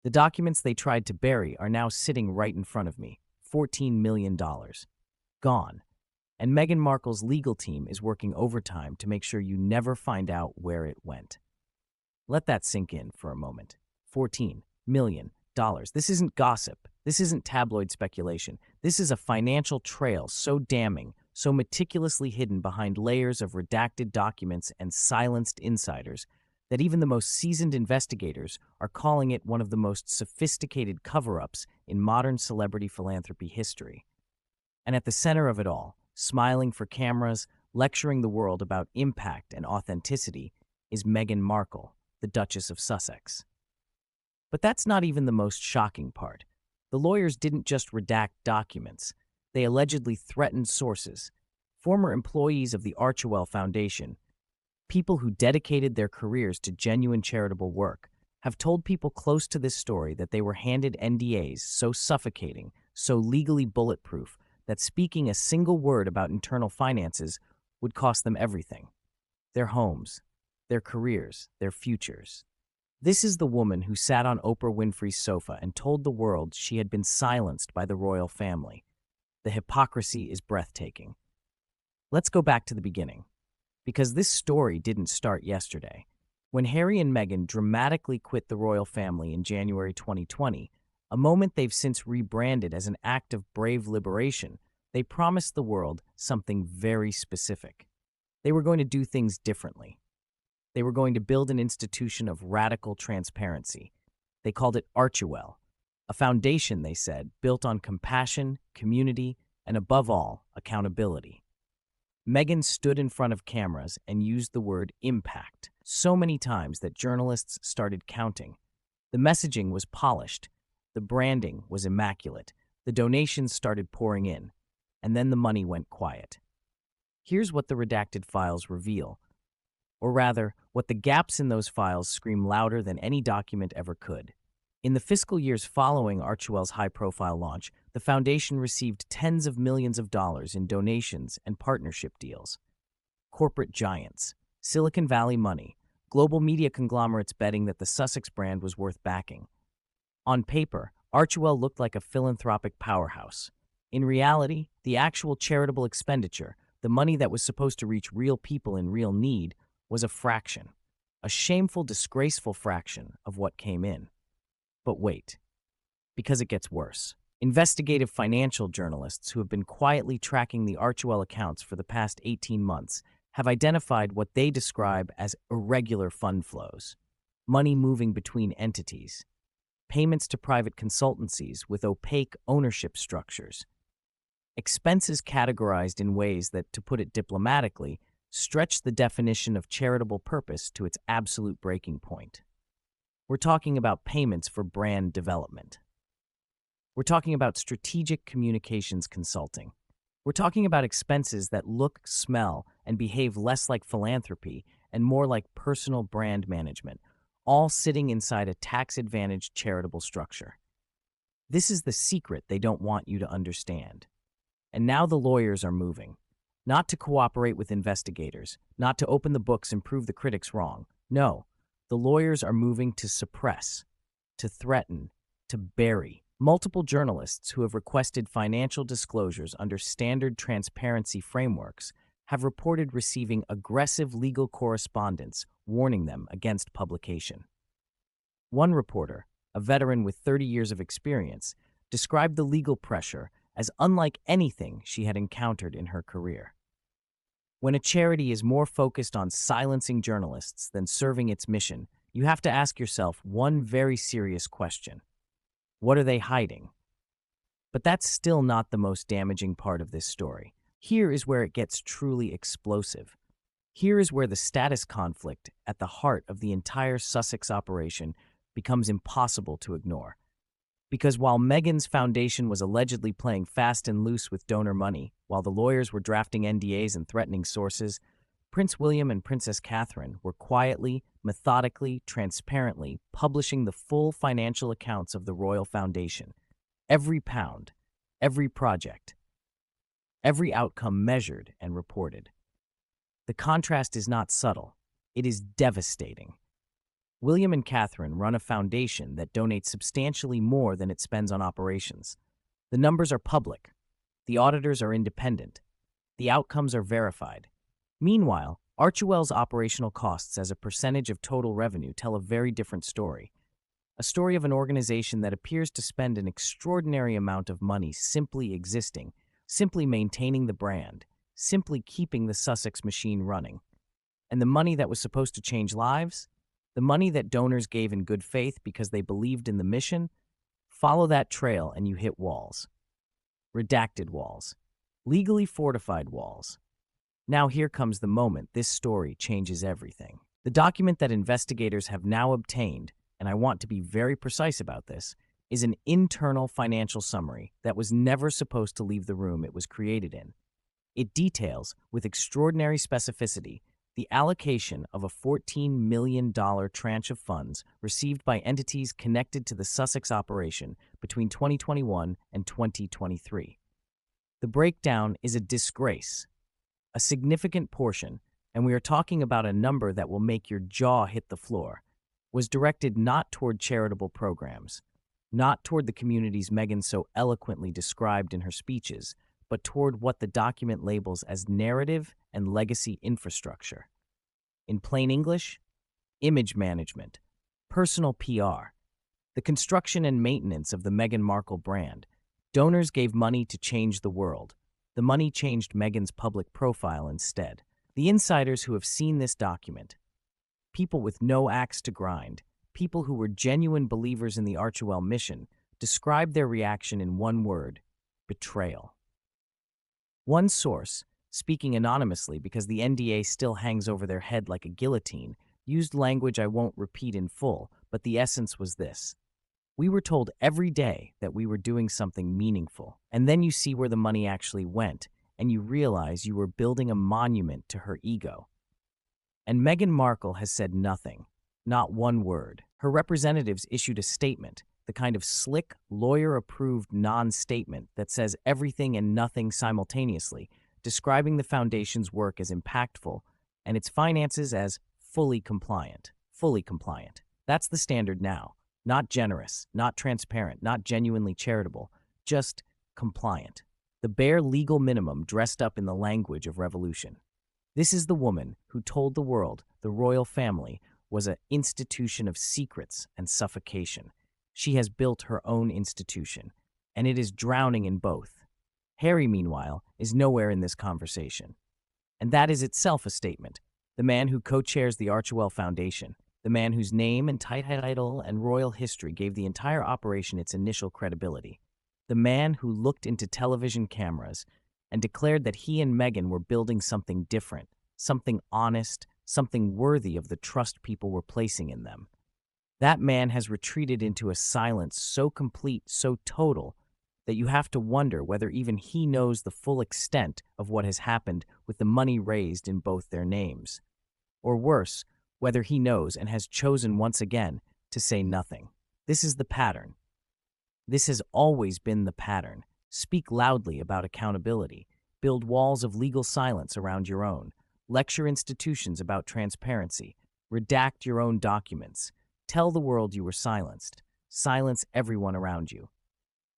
The documents they tried to bury are now sitting right in front of me. $14 million. Gone. And Meghan Markle's legal team is working overtime to make sure you never find out where it went. Let that sink in for a moment. $14 million. This isn't gossip. This isn't tabloid speculation. This is a financial trail so damning, so meticulously hidden behind layers of redacted documents and silenced insiders that even the most seasoned investigators are calling it one of the most sophisticated cover-ups in modern celebrity philanthropy history. And at the center of it all, smiling for cameras, lecturing the world about impact and authenticity, is Meghan Markle, the Duchess of Sussex. But that's not even the most shocking part. The lawyers didn't just redact documents. They allegedly threatened sources, former employees of the Archewell Foundation, people who dedicated their careers to genuine charitable work, have told people close to this story that they were handed NDAs so suffocating, so legally bulletproof, that speaking a single word about internal finances would cost them everything. Their homes, their careers, their futures. This is the woman who sat on Oprah Winfrey's sofa and told the world she had been silenced by the royal family. The hypocrisy is breathtaking. Let's go back to the beginning, because this story didn't start yesterday. When Harry and Meghan dramatically quit the royal family in January 2020, a moment they've since rebranded as an act of brave liberation, they promised the world something very specific. They were going to do things differently. They were going to build an institution of radical transparency. They called it Archewell, a foundation, they said, built on compassion, community, and above all, accountability. Meghan stood in front of cameras and used the word impact so many times that journalists started counting. The messaging was polished. The branding was immaculate. The donations started pouring in. And then the money went quiet. Here's what the redacted files reveal. Or rather, what the gaps in those files scream louder than any document ever could. In the fiscal years following Archewell's high-profile launch, the foundation received tens of millions of dollars in donations and partnership deals. Corporate giants, Silicon Valley money, global media conglomerates betting that the Sussex brand was worth backing. On paper, Archewell looked like a philanthropic powerhouse. In reality, the actual charitable expenditure, the money that was supposed to reach real people in real need, was a fraction, a shameful, disgraceful fraction of what came in. But wait, because it gets worse. Investigative financial journalists who have been quietly tracking the Archewell accounts for the past 18 months have identified what they describe as irregular fund flows, money moving between entities, payments to private consultancies with opaque ownership structures, expenses categorized in ways that, to put it diplomatically, stretch the definition of charitable purpose to its absolute breaking point. We're talking about payments for brand development. We're talking about strategic communications consulting. We're talking about expenses that look, smell, and behave less like philanthropy and more like personal brand management, all sitting inside a tax-advantaged charitable structure. This is the secret they don't want you to understand. And now the lawyers are moving. Not to cooperate with investigators, not to open the books and prove the critics wrong. No, the lawyers are moving to suppress, to threaten, to bury. Multiple journalists who have requested financial disclosures under standard transparency frameworks have reported receiving aggressive legal correspondence warning them against publication. One reporter, a veteran with 30 years of experience, described the legal pressure as unlike anything she had encountered in her career. When a charity is more focused on silencing journalists than serving its mission, you have to ask yourself one very serious question. What are they hiding? But that's still not the most damaging part of this story. Here is where it gets truly explosive. Here is where the status conflict at the heart of the entire Sussex operation becomes impossible to ignore. Because while Meghan's foundation was allegedly playing fast and loose with donor money, while the lawyers were drafting NDAs and threatening sources, Prince William and Princess Catherine were quietly, methodically, transparently publishing the full financial accounts of the Royal Foundation. Every pound, every project, every outcome measured and reported. The contrast is not subtle. It is devastating. William and Catherine run a foundation that donates substantially more than it spends on operations. The numbers are public. The auditors are independent. The outcomes are verified. Meanwhile, Archewell's operational costs as a percentage of total revenue tell a very different story. A story of an organization that appears to spend an extraordinary amount of money simply existing, simply maintaining the brand, simply keeping the Sussex machine running. And the money that was supposed to change lives? The money that donors gave in good faith because they believed in the mission? Follow that trail and you hit walls. Redacted walls. Legally fortified walls. Now here comes the moment this story changes everything. The document that investigators have now obtained, and I want to be very precise about this, is an internal financial summary that was never supposed to leave the room it was created in. It details, with extraordinary specificity, the allocation of a $14 million tranche of funds received by entities connected to the Sussex operation between 2021 and 2023. The breakdown is a disgrace. A significant portion, and we are talking about a number that will make your jaw hit the floor, was directed not toward charitable programs, not toward the communities Meghan so eloquently described in her speeches, but toward what the document labels as narrative and legacy infrastructure. In plain English, image management, personal PR, the construction and maintenance of the Meghan Markle brand. Donors gave money to change the world. The money changed Meghan's public profile instead. The insiders who have seen this document, people with no axe to grind, people who were genuine believers in the Archewell mission, described their reaction in one word: betrayal. One source, speaking anonymously because the NDA still hangs over their head like a guillotine, used language I won't repeat in full, but the essence was this: we were told every day that we were doing something meaningful, and then you see where the money actually went, and you realize you were building a monument to her ego. And Meghan Markle has said nothing, not one word. Her representatives issued a statement, the kind of slick, lawyer-approved non-statement that says everything and nothing simultaneously, describing the foundation's work as impactful and its finances as fully compliant. Fully compliant. That's the standard now. Not generous, not transparent, not genuinely charitable, just compliant. The bare legal minimum dressed up in the language of revolution. This is the woman who told the world the royal family was an institution of secrets and suffocation. She has built her own institution, and it is drowning in both. Harry, meanwhile, is nowhere in this conversation. And that is itself a statement. The man who co-chairs the Archewell Foundation, the man whose name and title and royal history gave the entire operation its initial credibility. The man who looked into television cameras and declared that he and Meghan were building something different, something honest, something worthy of the trust people were placing in them. That man has retreated into a silence so complete, so total, that you have to wonder whether even he knows the full extent of what has happened with the money raised in both their names. Or worse, whether he knows and has chosen once again to say nothing. This is the pattern. This has always been the pattern. Speak loudly about accountability. Build walls of legal silence around your own. Lecture institutions about transparency. Redact your own documents. Tell the world you were silenced. Silence everyone around you.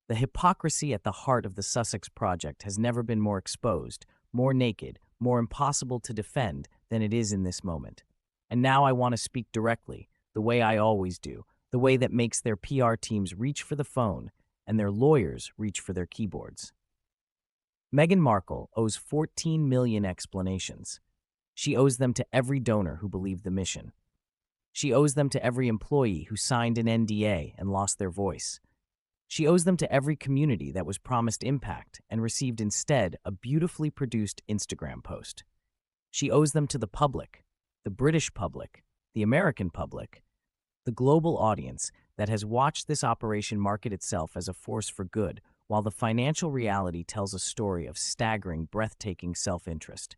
The hypocrisy at the heart of the Sussex project has never been more exposed, more naked, more impossible to defend than it is in this moment. And now I want to speak directly, the way I always do, the way that makes their PR teams reach for the phone and their lawyers reach for their keyboards. Meghan Markle owes 14 million explanations. She owes them to every donor who believed the mission. She owes them to every employee who signed an NDA and lost their voice. She owes them to every community that was promised impact and received instead a beautifully produced Instagram post. She owes them to the public, the British public, the American public, the global audience that has watched this operation market itself as a force for good, while the financial reality tells a story of staggering, breathtaking self-interest.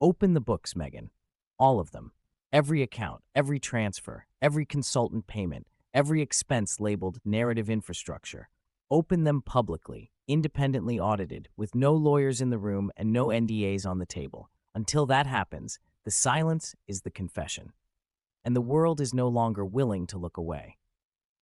Open the books, Meghan. All of them. Every account, every transfer, every consultant payment, every expense labeled narrative infrastructure. Open them publicly, independently audited, with no lawyers in the room and no NDAs on the table. Until that happens, the silence is the confession. and the world is no longer willing to look away.